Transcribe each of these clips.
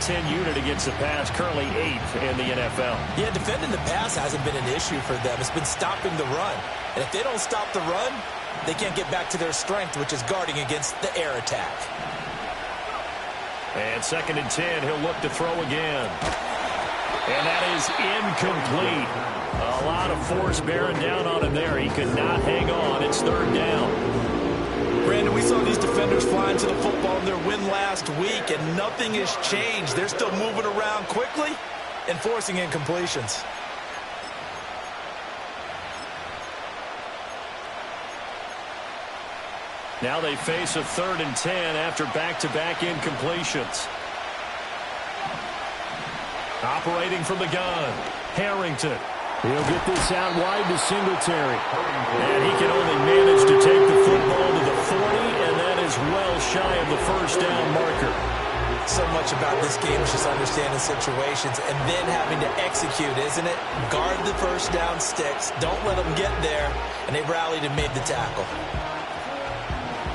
10 unit against the pass, currently 8th in the NFL. Yeah, defending the pass hasn't been an issue for them. It's been stopping the run. And if they don't stop the run, they can't get back to their strength, which is guarding against the air attack. And 2nd and 10, he'll look to throw again. And that is incomplete. A lot of force bearing down on him there. He could not hang on. It's 3rd down. Brandon, we saw these defenders flying to the football in their win last week, and nothing has changed. They're still moving around quickly and forcing incompletions. Now they face a 3rd and 10 after back-to-back incompletions. Operating from the gun, Harrington. He'll get this out wide to Singletary. And he can only manage to take the football to the 40, and that is well shy of the first down marker. So much about this game is just understanding situations and then having to execute, isn't it? Guard the first down sticks. Don't let them get there. And they rallied and made the tackle.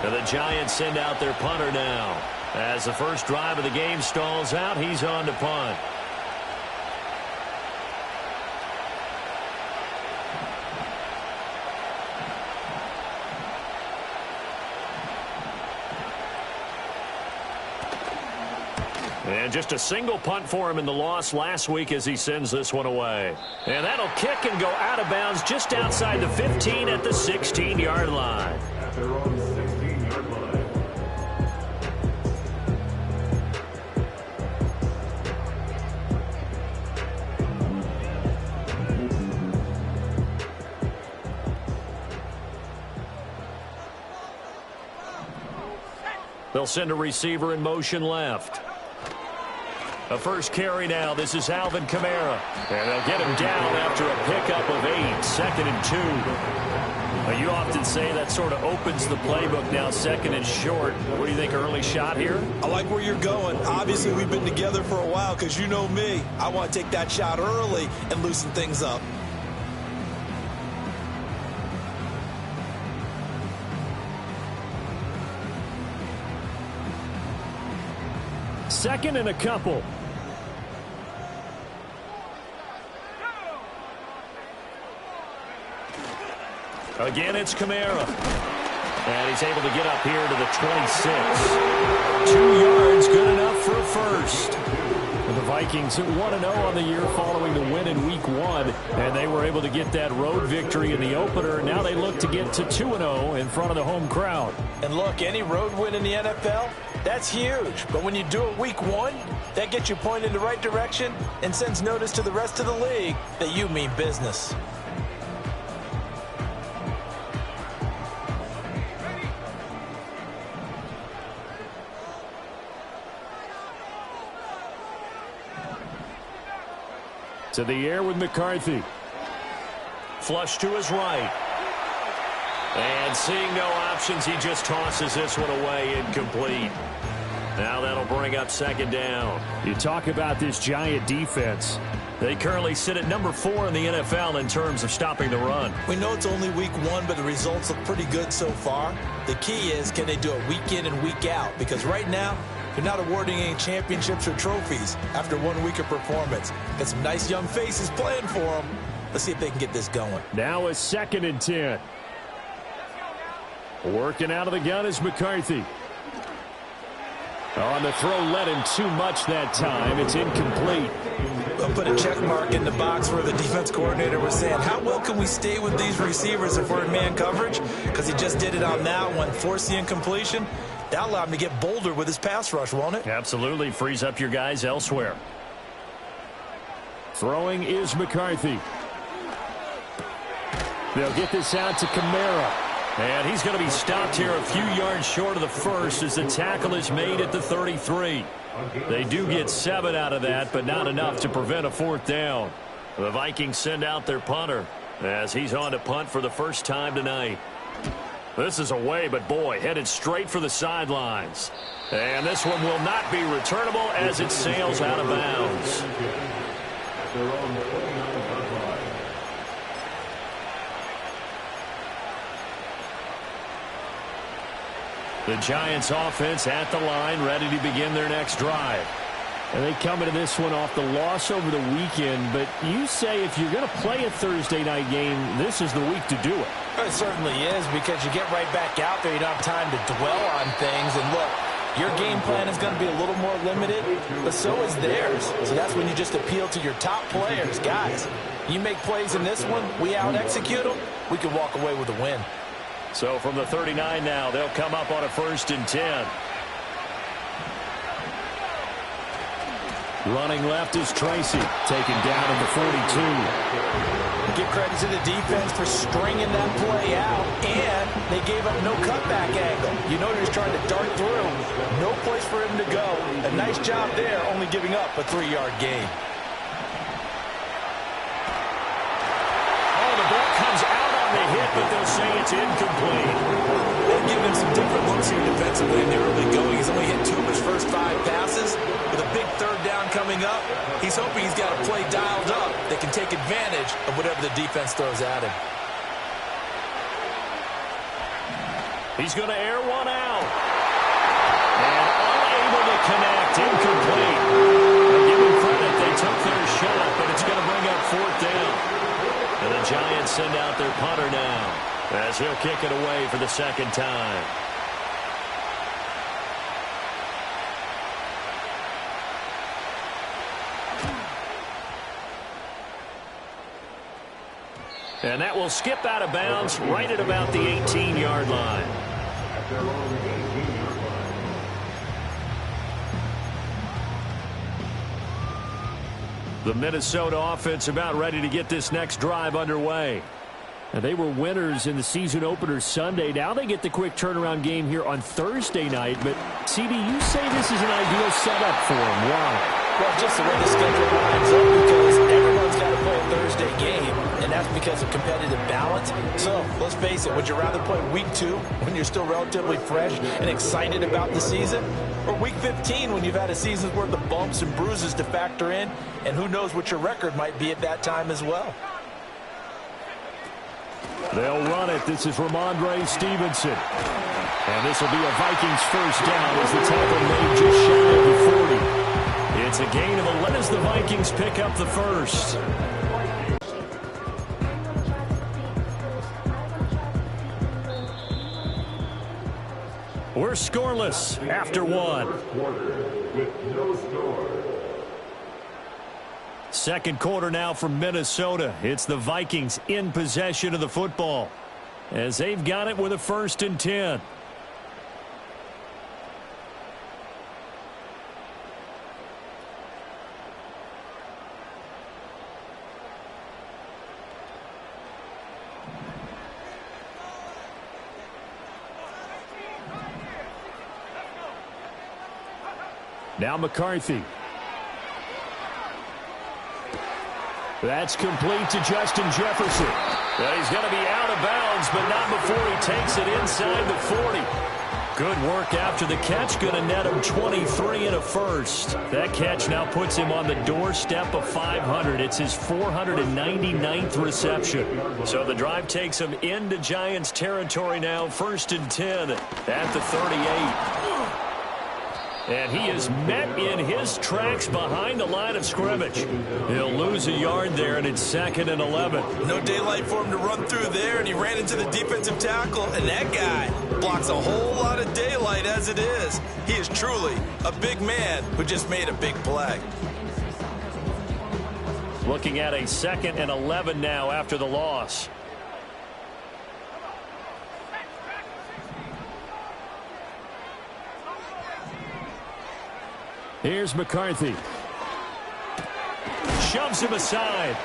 And the Giants send out their punter now. As the first drive of the game stalls out, he's on to punt. And just a single punt for him in the loss last week as he sends this one away. And that'll kick and go out of bounds just outside the 15 at the 16-yard line. At their own 16-yard line. They'll send a receiver in motion left. A first carry now. This is Alvin Kamara. And they'll get him down after a pickup of 8. 2nd and 2. You often say that sort of opens the playbook now, 2nd and short. What do you think, early shot here? I like where you're going. Obviously, we've been together for a while because you know me. I want to take that shot early and loosen things up. Second and a couple. Again, it's Kamara. And he's able to get up here to the 26. 2 yards, good enough for a first. And the Vikings 1-0 on the year following the win in Week 1. And they were able to get that road victory in the opener. Now they look to get to 2-0 in front of the home crowd. And look, any road win in the NFL, that's huge. But when you do it Week 1, that gets you pointed in the right direction and sends notice to the rest of the league that you mean business. To the air with McCarthy. Flush to his right. And seeing no options, he just tosses this one away, incomplete. Now that'll bring up 2nd down. You talk about this Giant defense. They currently sit at number 4 in the NFL in terms of stopping the run. We know it's only Week 1, but the results look pretty good so far. The key is, can they do it week in and week out? Because right now, they're not awarding any championships or trophies after 1 week of performance. Got some nice young faces playing for them. Let's see if they can get this going. Now a 2nd and 10. Working out of the gun is McCarthy. On the throw, led him too much that time. It's incomplete. We'll put a check mark in the box where the defense coordinator was saying, how well can we stay with these receivers if we're in man coverage? Because he just did it on that one, forced the incompletion. That'll allow him to get bolder with his pass rush, won't it? Absolutely. Frees up your guys elsewhere. Throwing is McCarthy. They'll get this out to Kamara. And he's going to be stopped here a few yards short of the first as the tackle is made at the 33. They do get 7 out of that, but not enough to prevent a 4th down. The Vikings send out their punter as he's on to punt for the first time tonight. This is away, but boy, headed straight for the sidelines. And this one will not be returnable as it sails out of bounds. The Giants offense at the line, ready to begin their next drive. And they come into this one off the loss over the weekend, but you say if you're going to play a Thursday night game, this is the week to do it. It certainly is, because you get right back out there. You don't have time to dwell on things. And look, your game plan is going to be a little more limited, but so is theirs. So that's when you just appeal to your top players. Guys, you make plays in this one, we out-execute them, we can walk away with a win. So from the 39 now, they'll come up on a 1st and 10. Running left is Tracy, taken down at the 42. Give credit to the defense for stringing that play out, and they gave up no cutback angle. You know he was trying to dart through. No place for him to go. A nice job there, only giving up a 3-yard gain. Oh, the ball comes out on the hit, but they'll say it's incomplete. They're giving him some different looks here defensively in the early going. He's only hit 2 of his first 5 passes. With a big 3rd down coming up, he's hoping he's got a play dialed up that can take advantage of whatever the defense throws at him. He's going to air one out. And unable to connect, incomplete. I'll give him credit, they took their shot, but it's going to bring up 4th down. And the Giants send out their punter now, as he'll kick it away for the 2nd time. And that will skip out of bounds right at about the 18-yard line. The Minnesota offense about ready to get this next drive underway. And they were winners in the season opener Sunday. Now they get the quick turnaround game here on Thursday night. But, CD, you say this is an ideal setup for them. Why? Well, just the way the schedule lines up, because everyone's got to play a Thursday game, and that's because of competitive balance. So, let's face it, would you rather play week 2 when you're still relatively fresh and excited about the season, or week 15 when you've had a season's worth of bumps and bruises to factor in, and who knows what your record might be at that time as well? They'll run it. This is Ramondre Stevenson. And this will be a Vikings 1st down as the tackle made just shy of the 40. It's a gain of 11 as the Vikings pick up the 1st. We're scoreless after 1. Second quarter now from Minnesota. It's the Vikings in possession of the football, as they've got it with a 1st and 10. Now McCarthy. That's complete to Justin Jefferson. Well, he's going to be out of bounds, but not before he takes it inside the 40. Good work after the catch. Going to net him 23 and a 1st. That catch now puts him on the doorstep of 500. It's his 499th reception. So the drive takes him into Giants territory now. 1st and 10 at the 38. And he is met in his tracks behind the line of scrimmage. He'll lose a yard there, and it's 2nd and 11. No daylight for him to run through there, and he ran into the defensive tackle, and that guy blocks a whole lot of daylight as it is. He is truly a big man who just made a big play. Looking at a 2nd and 11 now after the loss. Here's McCarthy. Shoves him aside.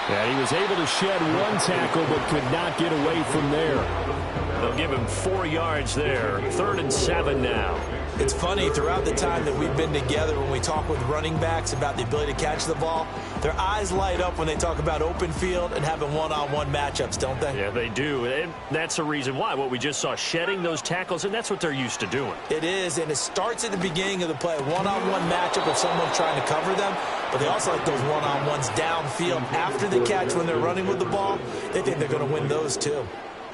And he was able to shed 1 tackle but could not get away from there. They'll give him 4 yards there. 3rd and 7 now. It's funny, throughout the time that we've been together, when we talk with running backs about the ability to catch the ball, their eyes light up when they talk about open field and having one-on-one matchups, don't they? Yeah, they do. And that's the reason why. What we just saw, shedding those tackles, and that's what they're used to doing. It is, and it starts at the beginning of the play. One-on-one matchup of someone trying to cover them, but they also like those one-on-ones downfield after the catch when they're running with the ball. They think they're going to win those too.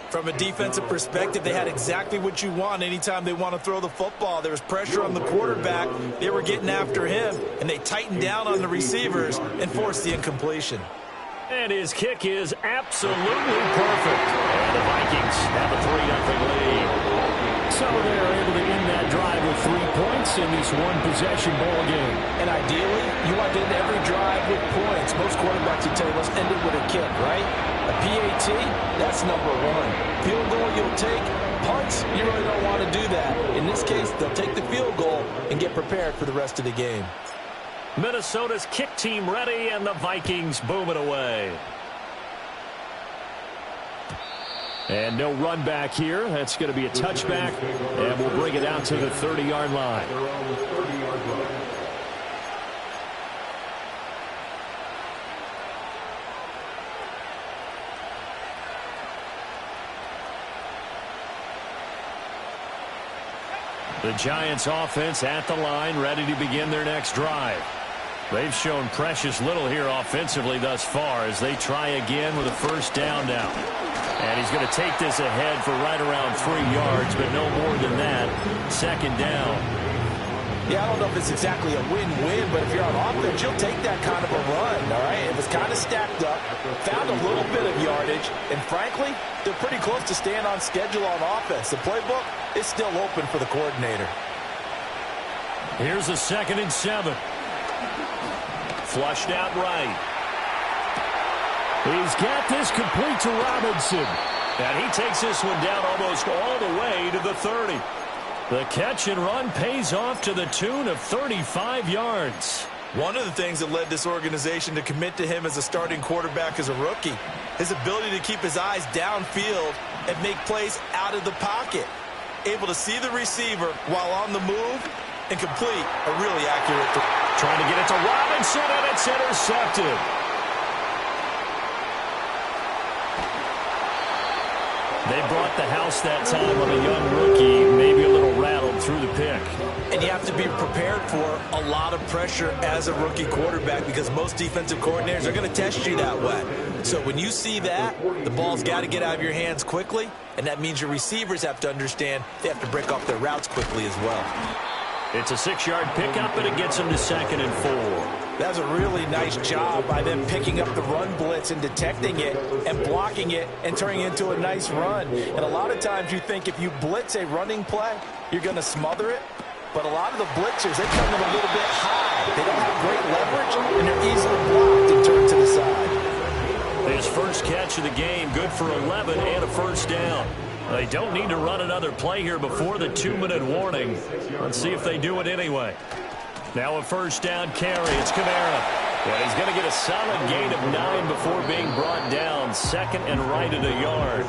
From a defensive perspective, they had exactly what you want anytime they want to throw the football. There was pressure on the quarterback. They were getting after him, and they tightened down on the receivers and forced the incompletion. And his kick is absolutely perfect. And the Vikings have a 3-0 lead. So they're able to end that drive with 3 points in this one-possession ball game. And ideally, you want to end every drive with points. Most quarterbacks would tell you, let's end it with a kick, right? A PAT, that's number 1. Field goal you'll take. Punts, you really don't want to do that. In this case, they'll take the field goal and get prepared for the rest of the game. Minnesota's kick team ready, and the Vikings boom it away. And no run back here. That's going to be a touchback, and we'll bring it out to the 30-yard line. The Giants offense at the line, ready to begin their next drive. They've shown precious little here offensively thus far as they try again with a first down now. And he's going to take this ahead for right around 3 yards, but no more than that. Second down. Yeah, I don't know if it's exactly a win-win, but if you're on offense, you'll take that kind of a run, all right? It was kind of stacked up, found a little bit of yardage, and frankly, they're pretty close to staying on schedule on offense. The playbook is still open for the coordinator. Here's a 2nd and 7. Flushed out right. He's got this complete to Robinson. And he takes this one down almost all the way to the 30. The catch and run pays off to the tune of 35 yards. One of the things that led this organization to commit to him as a starting quarterback as a rookie, his ability to keep his eyes downfield and make plays out of the pocket. Able to see the receiver while on the move and complete a really accurate throw. Trying to get it to Robinson, and it's intercepted. They brought the house that time on a young rookie, maybe a little rattled through the pick. And you have to be prepared for a lot of pressure as a rookie quarterback because most defensive coordinators are going to test you that way. So when you see that, the ball's got to get out of your hands quickly, and that means your receivers have to understand they have to break off their routes quickly as well. It's a 6-yard pickup, and it gets them to 2nd and 4. That was a really nice job by them picking up the run blitz and detecting it and blocking it and turning it into a nice run. And a lot of times you think if you blitz a running play, you're going to smother it. But a lot of the blitzers, they come in a little bit high. They don't have great leverage, and they're easily blocked and turned to the side. His first catch of the game, good for 11 and a first down. They don't need to run another play here before the 2-minute warning. Let's see if they do it anyway. Now a first down carry. It's Kamara. And he's going to get a solid gain of 9 before being brought down. 2nd and right at a yard.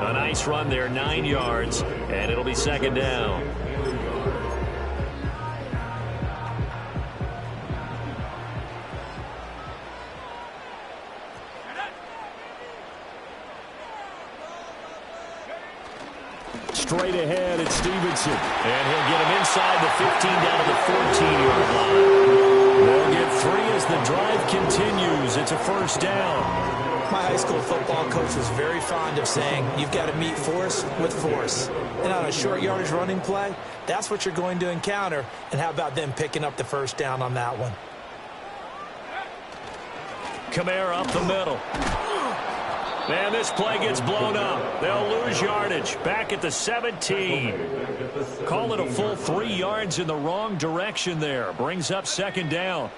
A nice run there, 9 yards, and it'll be 2nd down. Straight ahead, it's Stevenson. And he'll get him inside the 15 down to the 14-yard line. They'll get 3 as the drive continues. It's a first down. My high school football coach was very fond of saying, you've got to meet force with force. And on a short yardage running play, that's what you're going to encounter. And how about them picking up the first down on that one? Kamara up the middle. And this play gets blown up. They'll lose yardage. Back at the 17. Call it a full 3 yards in the wrong direction there. Brings up 2nd down.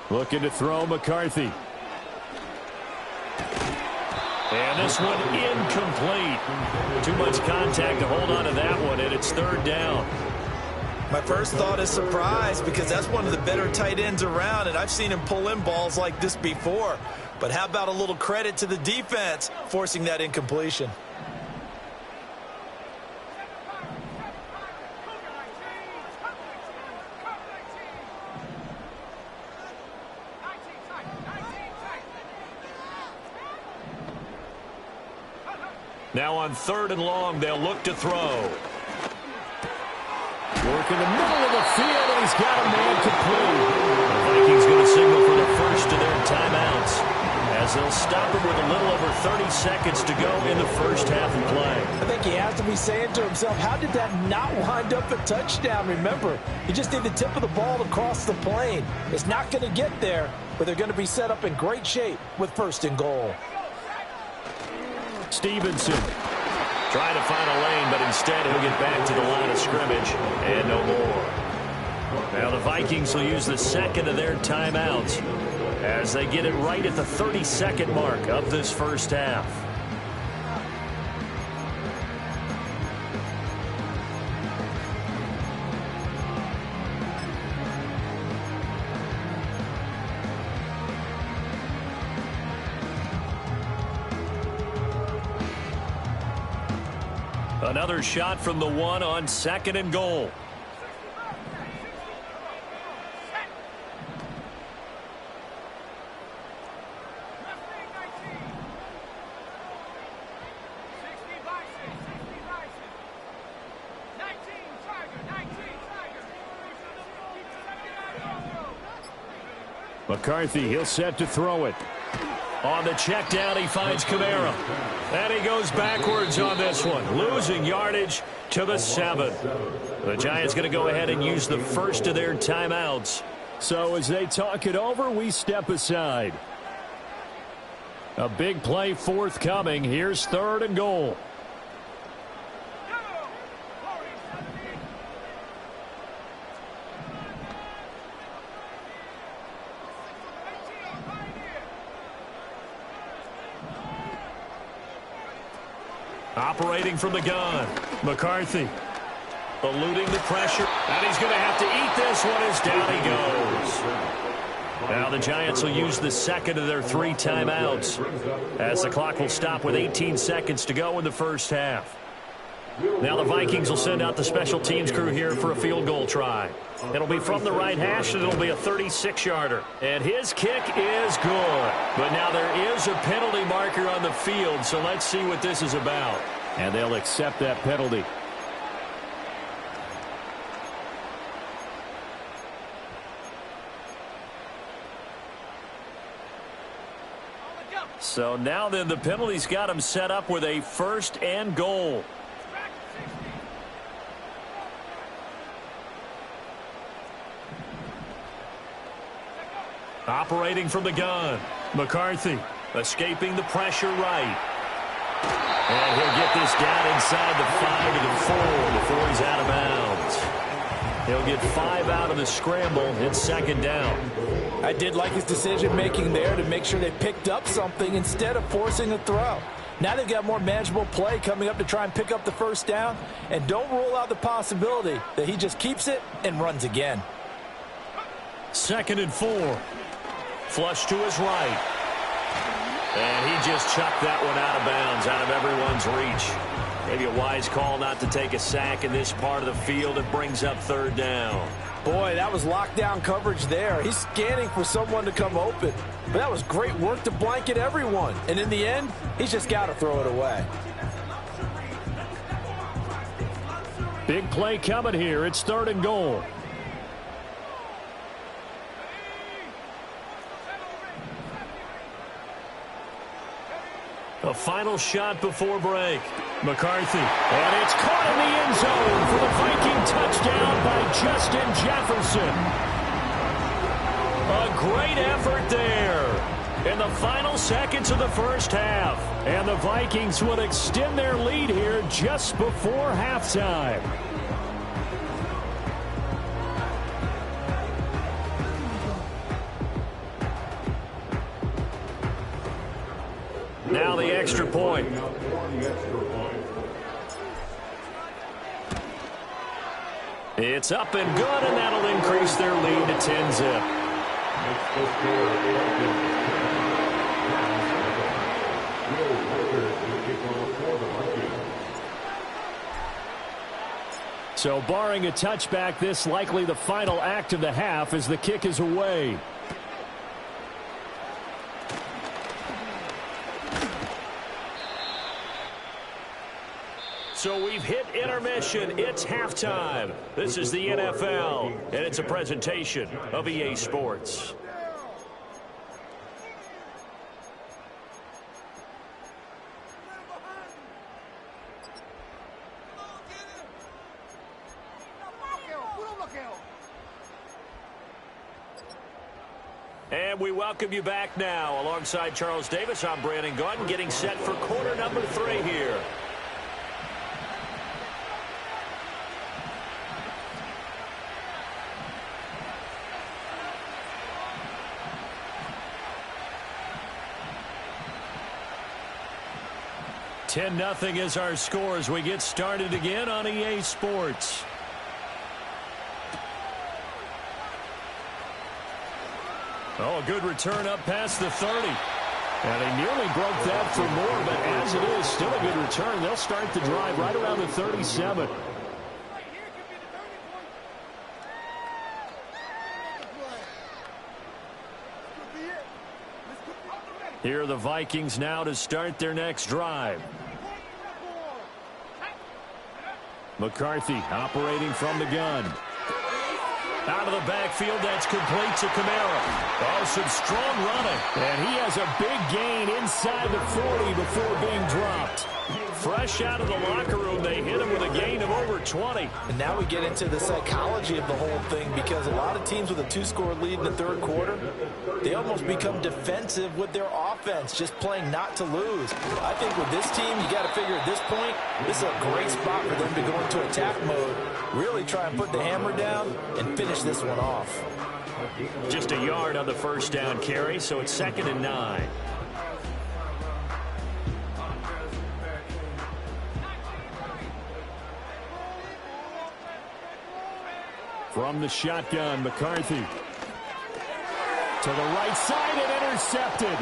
Looking to throw McCarthy. And this one incomplete. Too much contact to hold on to that one, and it's 3rd down. My first thought is surprise because that's one of the better tight ends around, and I've seen him pull in balls like this before. But how about a little credit to the defense forcing that incompletion? Now on 3rd and long, they'll look to throw. Working the middle of the field, and he's got a man complete. The Vikings going to signal for the first of their timeouts, as they'll stop him with a little over 30 seconds to go in the first half of play. I think he has to be saying to himself, how did that not wind up a touchdown? Remember, you just need the tip of the ball to cross the plane. It's not going to get there, but they're going to be set up in great shape with first and goal. Stevenson trying to find a lane, but instead he'll get back to the line of scrimmage and no more. Now the Vikings will use the second of their timeouts as they get it right at the 30-second mark of this first half. Another shot from the one on second and goal. McCarthy, he'll set to throw it. On the check down, he finds Kamara. And he goes backwards on this one, losing yardage to the 7. The Giants going to go ahead and use the first of their timeouts. So as they talk it over, we step aside. A big play forthcoming. Here's third and goal. Operating from the gun, McCarthy eluding the pressure, and he's going to have to eat this one as down he goes. Now the Giants will use the second of their 3 timeouts as the clock will stop with 18 seconds to go in the first half. Now the Vikings will send out the special teams crew here for a field goal try. It'll be from the right hash, and it'll be a 36-yarder. And his kick is good. But now there is a penalty marker on the field, so let's see what this is about. And they'll accept that penalty. So now then the penalty's got him set up with a first and goal. Operating from the gun, McCarthy escaping the pressure right. And he'll get this down inside the 5 to the 4 before he's out of bounds. He'll get 5 out of the scramble. It's second down. I did like his decision-making there to make sure they picked up something instead of forcing a throw. Now they've got more manageable play coming up to try and pick up the first down. And don't rule out the possibility that he just keeps it and runs again. Second and 4. Flush to his right. And he just chucked that one out of bounds, out of everyone's reach. Maybe a wise call not to take a sack in this part of the field. It brings up third down. Boy, that was lockdown coverage there. He's scanning for someone to come open. But that was great work to blanket everyone. And in the end, he's just got to throw it away. Big play coming here. It's third and goal. A final shot before break. McCarthy. And it's caught in the end zone for the Viking touchdown by Justin Jefferson. A great effort there in the final seconds of the first half. And the Vikings will extend their lead here just before halftime. Now the extra point. It's up and good, and that'll increase their lead to 10-zip. So barring a touchback, this likely the final act of the half as the kick is away. So we've hit intermission. It's halftime. This is the NFL, and it's a presentation of EA Sports. And we welcome you back now. Alongside Charles Davis, I'm Brandon Gunn, getting set for quarter number 3 here. $10-0 is our score as we get started again on EA Sports. Oh, a good return up past the 30. And they nearly broke that for more, but as it is, still a good return. They'll start the drive right around the 37. Here are the Vikings now to start their next drive. McCarthy operating from the gun. Out of the backfield, that's complete to Kamara. Oh, some strong running. And he has a big gain inside the 40 before being dropped. Fresh out of the locker room, they hit him with a gain of over 20. And now we get into the psychology of the whole thing, because a lot of teams with a 2-score lead in the third quarter, they almost become defensive with their offense, just playing not to lose. I think with this team, you got to figure at this point, this is a great spot for them to go into attack mode, really try and put the hammer down and finish this one off. Just a yard on the first down carry, so it's 2nd and 9. From the shotgun, McCarthy. To the right side and intercepted.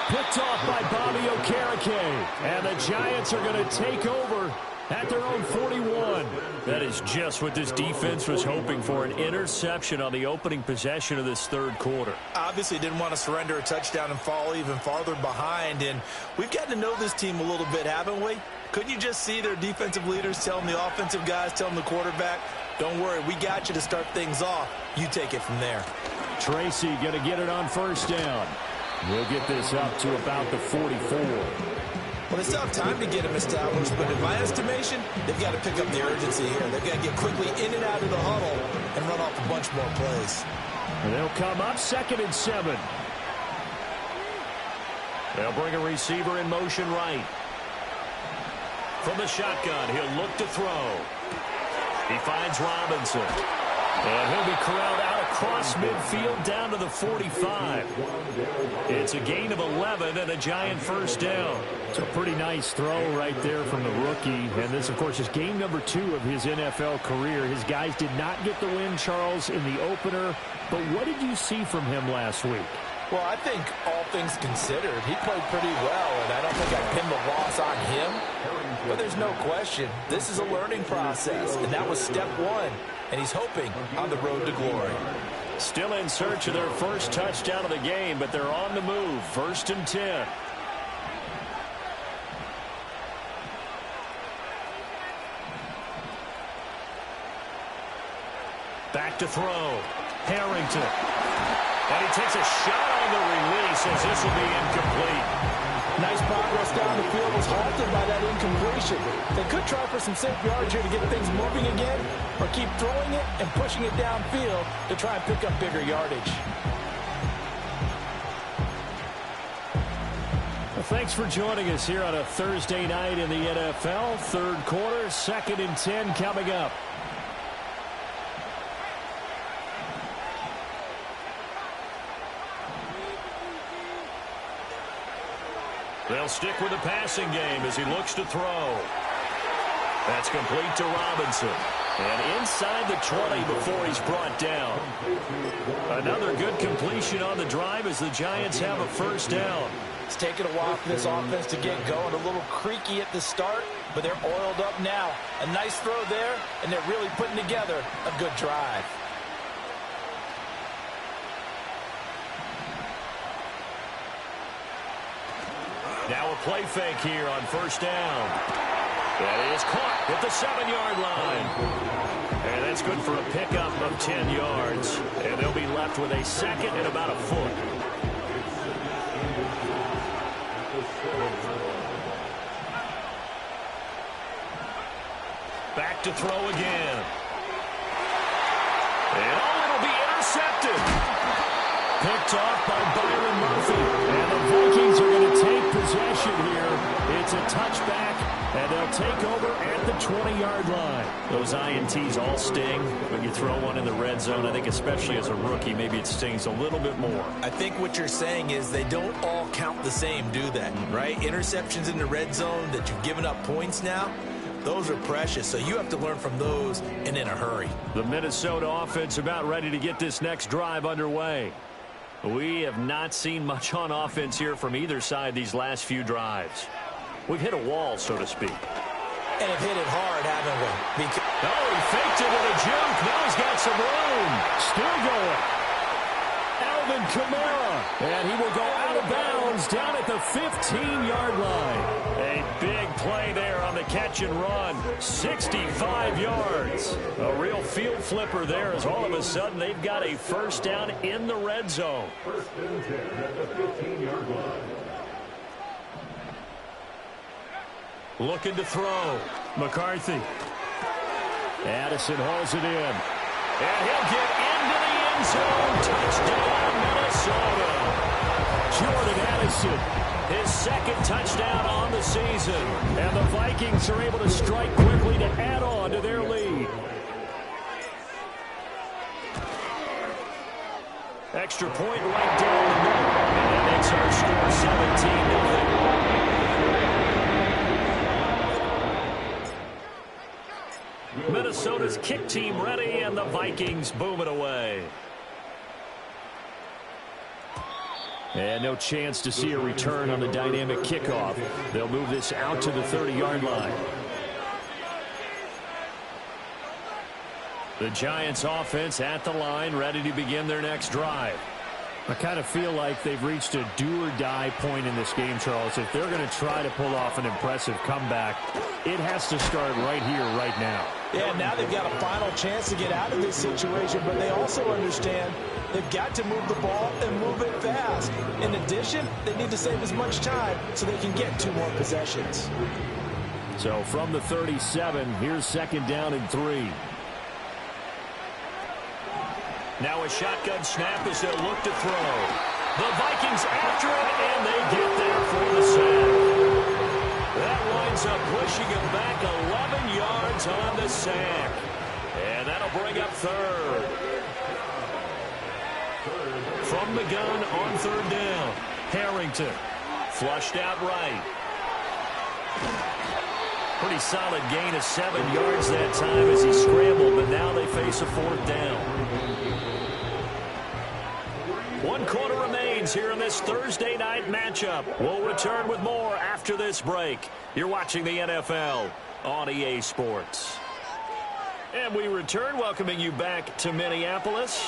Picked off by Bobby Okereke. And the Giants are going to take over at their own 41. That is just what this defense was hoping for, an interception on the opening possession of this third quarter. Obviously didn't want to surrender a touchdown and fall even farther behind, and we've gotten to know this team a little bit, haven't we? Couldn't you just see their defensive leaders telling the offensive guys, telling the quarterback, don't worry, we got you to start things off. You take it from there. Tracy going to get it on first down. We'll get this up to about the 44. Well, they still have time to get him established, but in my estimation, they've got to pick up the urgency here. They've got to get quickly in and out of the huddle and run off a bunch more plays. And they'll come up 2nd and 7. They'll bring a receiver in motion right. From the shotgun, he'll look to throw. He finds Robinson. And he'll be corralled out across midfield down to the 45. It's a gain of 11 and a Giant first down. It's a pretty nice throw right there from the rookie. And this, of course, is game number 2 of his NFL career. His guys did not get the win, Charles, in the opener. But what did you see from him last week? Well, I think all things considered, he played pretty well, and I don't think I pinned the loss on him. But there's no question, this is a learning process, and that was step 1, and he's hoping on the road to glory. Still in search of their first touchdown of the game, but they're on the move, 1st and 10. Back to throw. Harrington. And he takes a shot on the release as this will be incomplete. Nice progress down the field was halted by that incompletion. They could try for some safe yards here to get things moving again, or keep throwing it and pushing it downfield to try and pick up bigger yardage. Well, thanks for joining us here on a Thursday night in the NFL. Third quarter, 2nd and 10 coming up. They'll stick with the passing game as he looks to throw. That's complete to Robinson. And inside the 20 before he's brought down. Another good completion on the drive as the Giants have a first down. It's taken a while for this offense to get going. A little creaky at the start, but they're oiled up now. A nice throw there, and they're really putting together a good drive. Now a play fake here on first down. That is caught at the 7-yard line. And that's good for a pickup of 10 yards. And they'll be left with a second and about a foot. Back to throw again. And it'll be intercepted. Picked off by Byron Murphy. And the Vikings are going to take possession here. It's a touchback, and they'll take over at the 20-yard line. Those INTs all sting when you throw one in the red zone. I think especially as a rookie, maybe it stings a little bit more. I think what you're saying is they don't all count the same, do they? Right? Interceptions in the red zone that you've given up points now, those are precious, so you have to learn from those and in a hurry. The Minnesota offense about ready to get this next drive underway. We have not seen much on offense here from either side these last few drives. We've hit a wall, so to speak. And have hit it hard, haven't we? Oh, he faked it with a juke. Now he's got some room. Still going. Alvin Kamara. And he will go out of bounds down at the 15-yard line. A big play there on the catch and run. 65 yards. A real field flipper there as all of a sudden they've got a first down in the red zone. First and 10 at the 15-yard line. Looking to throw. McCarthy. Addison hauls it in. And he'll get into the end zone. Touchdown, Minnesota. Jordan Addison, his second touchdown on the season. And the Vikings are able to strike quickly to add on to their lead. Extra point right down the middle. And that makes our score 17-0. Minnesota's kick team ready, and the Vikings boom it away. And no chance to see a return on the dynamic kickoff. They'll move this out to the 30-yard line. The Giants offense at the line, ready to begin their next drive. I kind of feel like they've reached a do-or-die point in this game, Charles. If they're going to try to pull off an impressive comeback, it has to start right here, right now. Yeah, now they've got a final chance to get out of this situation, but they also understand they've got to move the ball and move it fast. In addition, they need to save as much time so they can get 2 more possessions. So from the 37, here's second down and 3. Now a shotgun snap as they'll look to throw. The Vikings after it, and they get there for the sack. That winds up pushing him back 11 yards on the sack. And that'll bring up third. From the gun on third down. Harrington flushed out right. Pretty solid gain of 7 yards that time as he scrambled, but now they face a fourth down. 1 quarter remains here in this Thursday night matchup. We'll return with more after this break. You're watching the NFL on EA Sports. And we return, welcoming you back to Minneapolis.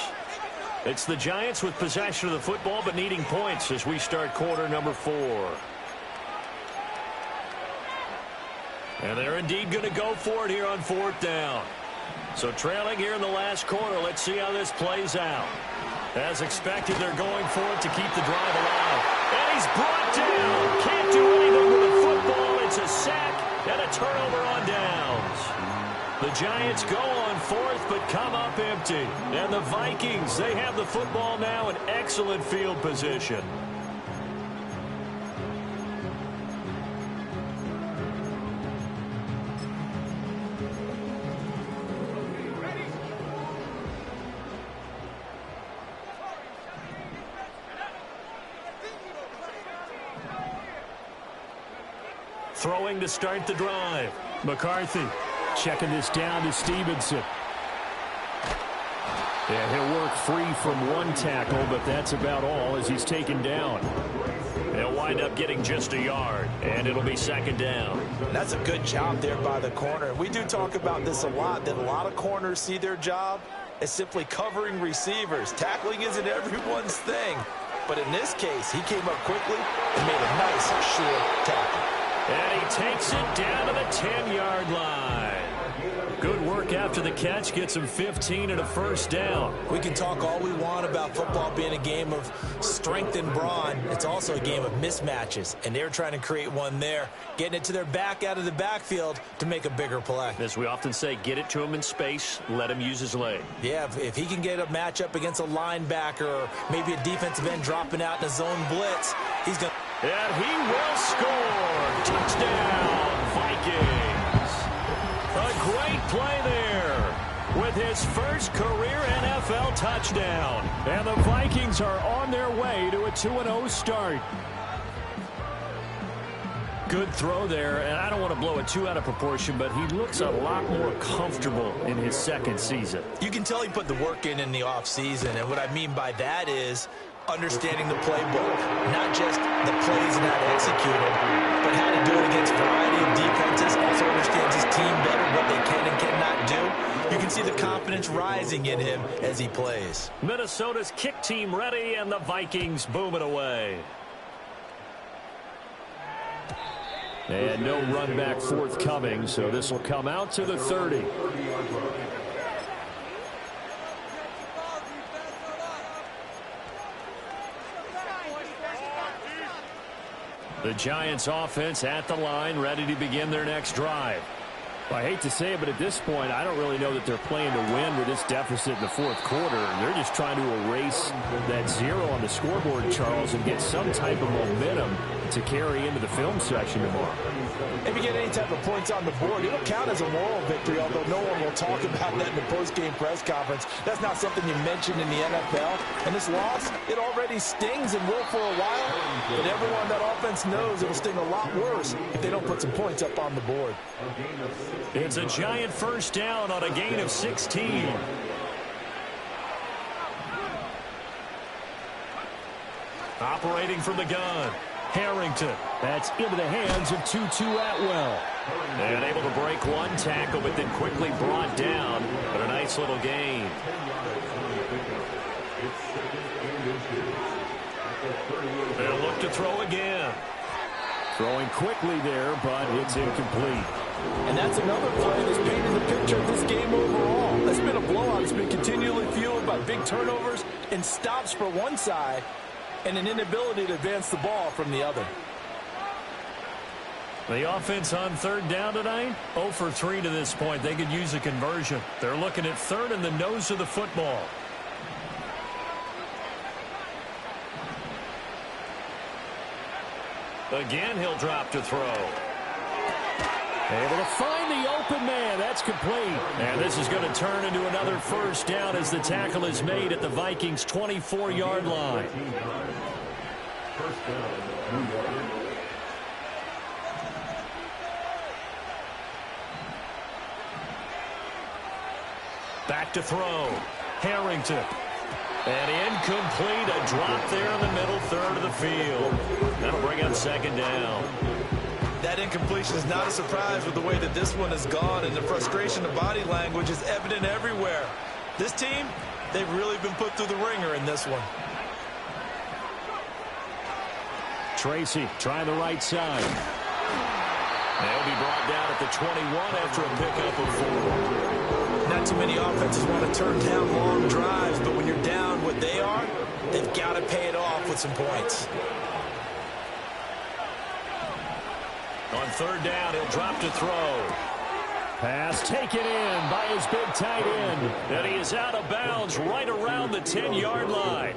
It's the Giants with possession of the football, but needing points as we start quarter number 4. And they're indeed going to go for it here on fourth down. So trailing here in the last quarter, let's see how this plays out. As expected, they're going for it to keep the drive alive. And he's brought down. Can't do anything with the football. It's a sack and a turnover on downs. The Giants go on fourth, but come up empty. And the Vikings, they have the football now in excellent field position. Throwing to start the drive. McCarthy checking this down to Stevenson. Yeah, he'll work free from one tackle, but that's about all as he's taken down. They'll wind up getting just a yard, and it'll be second down. That's a good job there by the corner. We do talk about this a lot, that a lot of corners see their job as simply covering receivers. Tackling isn't everyone's thing. But in this case, he came up quickly and made a nice, short tackle. And he takes it down to the 10-yard line. Good work after the catch. Gets him 15 and a first down. We can talk all we want about football being a game of strength and brawn. It's also a game of mismatches, and they're trying to create one there, getting it to their back out of the backfield to make a bigger play. As we often say, get it to him in space, let him use his leg. Yeah, if he can get a matchup against a linebacker or maybe a defensive end dropping out in a zone blitz, he's going to... And he will score. Touchdown, Vikings. A great play there with his first career NFL touchdown. And the Vikings are on their way to a 2-0 start. Good throw there, and I don't want to blow it too out of proportion, but he looks a lot more comfortable in his second season. You can tell he put the work in the offseason, and what I mean by that is understanding the playbook, not just the plays and how to execute it, but how to do it against a variety of defenses. Also understands his team better, what they can and cannot do. You can see the confidence rising in him as he plays. Minnesota's kick team ready, and the Vikings boom it away. And no run back forthcoming, so this will come out to the 30. The Giants offense at the line, ready to begin their next drive. Well, I hate to say it, but at this point, I don't really know that they're playing to win with this deficit in the fourth quarter. They're just trying to erase that zero on the scoreboard, Charles, and get some type of momentum to carry into the film session tomorrow. If you get any type of points on the board, it'll count as a moral victory, although no one will talk about that in the post-game press conference. That's not something you mentioned in the NFL. And this loss, it already stings and will for a while, but everyone that offense knows it'll sting a lot worse if they don't put some points up on the board. It's a Giant first down on a gain of 16. Operating from the gun, Harrington. That's into the hands of Tutu Atwell. And able to break one tackle, but then quickly brought down. But a nice little gain. They'll look to throw again. Throwing quickly there, but it's incomplete. And that's another play that's painting the picture of this game overall. It's been a blowout. It's been continually fueled by big turnovers and stops for one side and an inability to advance the ball from the other. The offense on third down tonight, 0 for 3 to this point. They could use a conversion. They're looking at third and the nose of the football. Again, he'll drop to throw. Able to find the open man. That's complete. And this is going to turn into another first down as the tackle is made at the Vikings' 24-yard line. Back to throw. Harrington. And incomplete. A drop there in the middle third of the field. That'll bring up second down. That incompletion is not a surprise with the way that this one has gone, and the frustration of body language is evident everywhere. This team, they've really been put through the ringer in this one. Tracy trying the right side. They'll be brought down at the 21 after a pickup of 4. Not too many offenses want to turn down long drives, but when you're down what they are, they've got to pay it off with some points. On third down, he'll drop to throw. Pass taken in by his big tight end. And he is out of bounds right around the 10-yard line.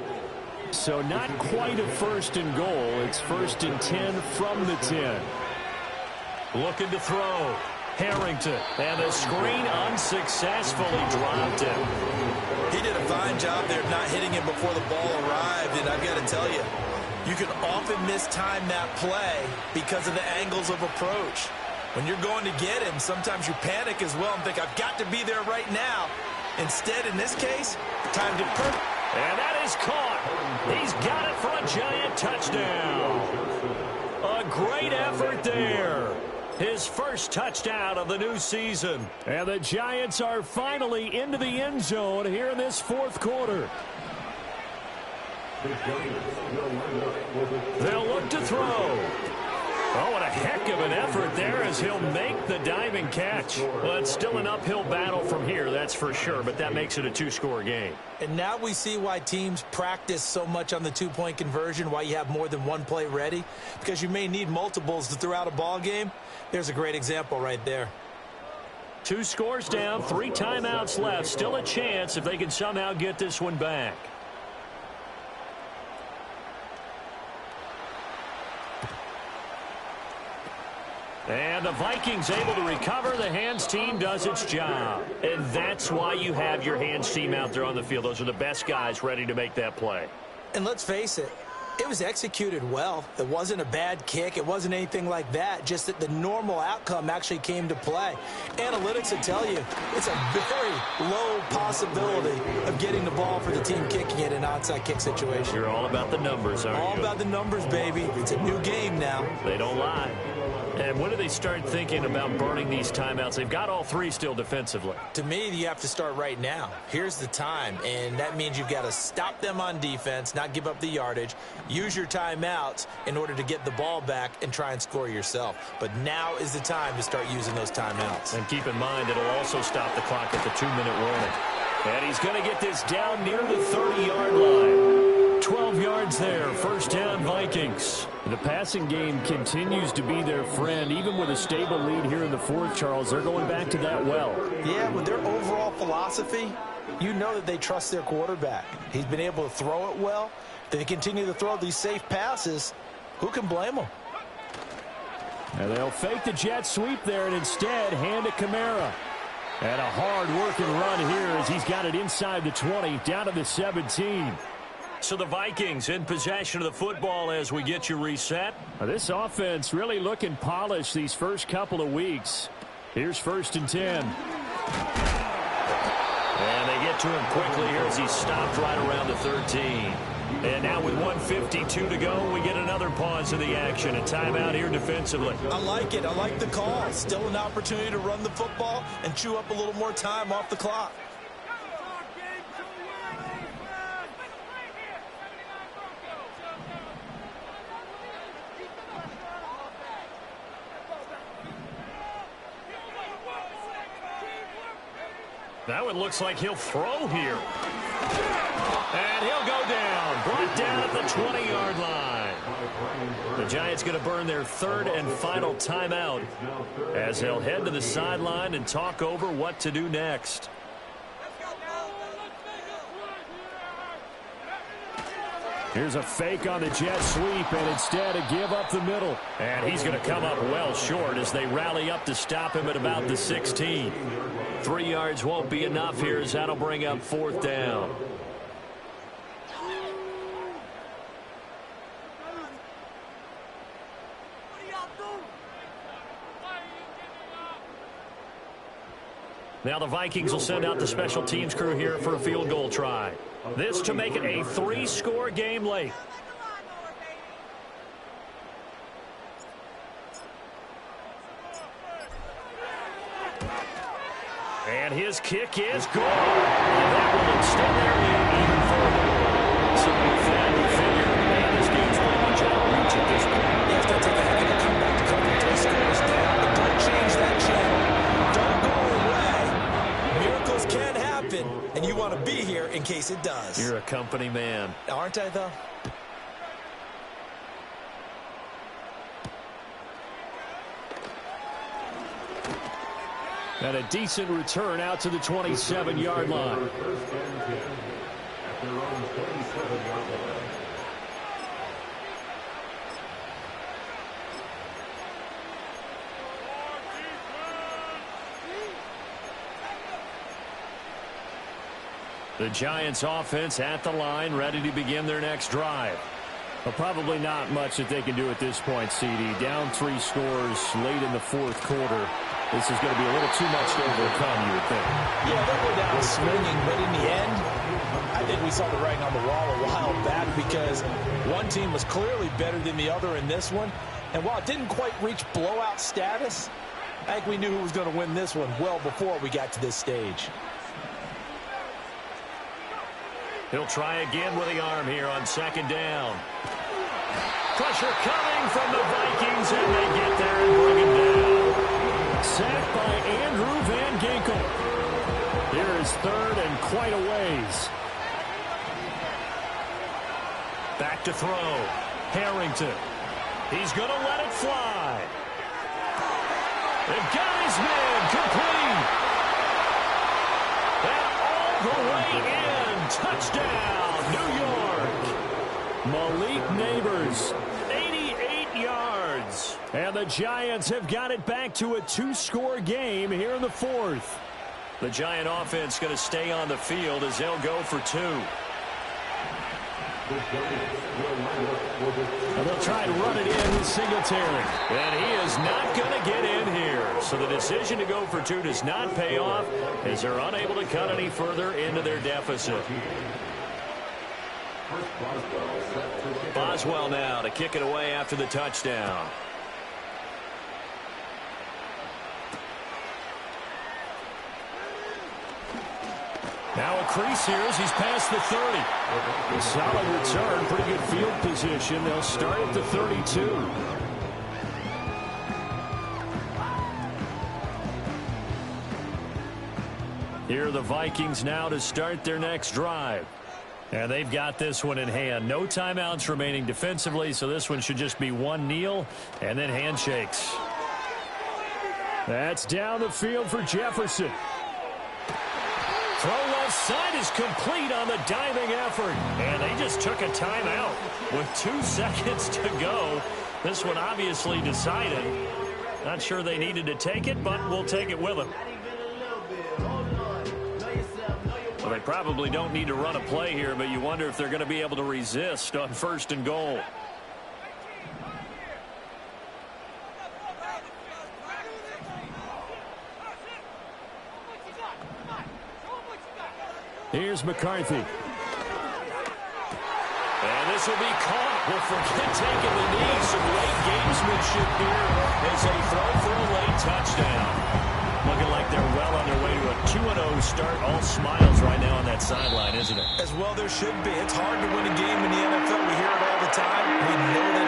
So not quite a first and goal. It's first and 10 from the 10. Looking to throw. Harrington. And the screen unsuccessfully dropped him. He did a fine job there of not hitting him before the ball arrived. And I've got to tell you, you can often mistime that play because of the angles of approach. When you're going to get him, sometimes you panic as well and think, I've got to be there right now. Instead, in this case, timed it perfect. And that is caught. He's got it for a Giant touchdown. A great effort there. His first touchdown of the new season. And the Giants are finally into the end zone here in this fourth quarter. They'll look to throw. Oh, what a heck of an effort there as he'll make the diving catch. Well, it's still an uphill battle from here, that's for sure, but that makes it a two-score game. And now we see why teams practice so much on the two-point conversion, why you have more than one play ready, because you may need multiples to throw out a ball game. There's a great example right there. 2 scores down, 3 timeouts left. Still a chance if they can somehow get this one back. And the Vikings able to recover. The hands team does its job. And that's why you have your hands team out there on the field. Those are the best guys ready to make that play. And let's face it, it was executed well. It wasn't a bad kick. It wasn't anything like that. Just that the normal outcome actually came to play. Analytics will tell you it's a very low possibility of getting the ball for the team kicking it in an onside kick situation. You're all about the numbers, aren't you? All about the numbers, baby. It's a new game now. They don't lie. And when do they start thinking about burning these timeouts? They've got all 3 still defensively. To me, you have to start right now. Here's the time, and that means you've got to stop them on defense, not give up the yardage, use your timeouts in order to get the ball back and try and score yourself. But now is the time to start using those timeouts. And keep in mind, it'll also stop the clock at the 2-minute warning. And he's going to get this down near the 30-yard line. 12 yards there, first down Vikings. The passing game continues to be their friend. Even with a stable lead here in the fourth, Charles, they're going back to that well. Yeah, with their overall philosophy, you know that they trust their quarterback. He's been able to throw it well. They continue to throw these safe passes. Who can blame them? And they'll fake the jet sweep there and instead hand it Kamara. And a hard-working run here as he's got it inside the 20, down to the 17. So the Vikings in possession of the football as we get you reset. This offense really looking polished these first couple of weeks. Here's 1st and 10. And they get to him quickly here as he's stopped right around the 13. And now with 1:52 to go, we get another pause of the action. A timeout here defensively. I like it. I like the call. Still an opportunity to run the football and chew up a little more time off the clock. That one looks like he'll throw here. And he'll go down. Brought down at the 20-yard line. The Giants going to burn their 3rd and final timeout as they'll head to the sideline and talk over what to do next. Here's a fake on the jet sweep, and instead a give up the middle. And he's going to come up well short as they rally up to stop him at about the 16. 3 yards won't be enough here as that'll bring up 4th down. Now the Vikings will send out the special teams crew here for a field goal try. This to make it a 3-score game late. And his kick is good. And that will extend their lead even further. So with that, we figure, man, this game's pretty much out of reach at this point. You have to take a heck of a comeback to cover 3 scores down. But don't change that channel. Don't go away. Miracles can happen, and you want to be here in case it does. You're a company man. Aren't I, though? And a decent return out to the 27-yard line. The Giants offense at the line, ready to begin their next drive. Well, probably not much that they can do at this point, CD. Down 3 scores late in the fourth quarter. This is going to be a little too much to overcome, you would think. Yeah, they'll go down swinging, but in the end, I think we saw the writing on the wall a while back because one team was clearly better than the other in this one. And while it didn't quite reach blowout status, I think we knew who was going to win this one well before we got to this stage. He'll try again with the arm here on 2nd down. Pressure coming from the Vikings, and they get there and bring him down. Sacked by Andrew Van Ginkel. Here is third and quite a ways. Back to throw. Harrington. He's going to let it fly. They've got his man complete. And all the way in. Touchdown, New York. Malik Neighbors, 88 yards. And the Giants have got it back to a 2-score game here in the fourth. The Giant offense going to stay on the field as they'll go for 2. And they'll try to run it in with Singletary. And he is not going to get in here. So the decision to go for 2 does not pay off as they're unable to cut any further into their deficit. Boswell now to kick it away after the touchdown. Now a crease here as he's past the 30. A solid return, pretty good field position. They'll start at the 32. Here are the Vikings now to start their next drive. And they've got this one in hand. No timeouts remaining defensively, so this one should just be one kneel and then handshakes. That's down the field for Jefferson. Throw left side is complete on the diving effort. And they just took a timeout with 2 seconds to go. This one obviously decided. Not sure they needed to take it, but we'll take it with them. Well, they probably don't need to run a play here, but you wonder if they're going to be able to resist on 1st and goal. Here's McCarthy. And this will be caught. We'll forget taking the knee. Some late gamesmanship here as they throw for a late touchdown. Looking like they're well on their way to a 2-0 start. All smiles right now on that sideline, isn't it? As well there should be. It's hard to win a game in the NFL. We hear it all the time. We know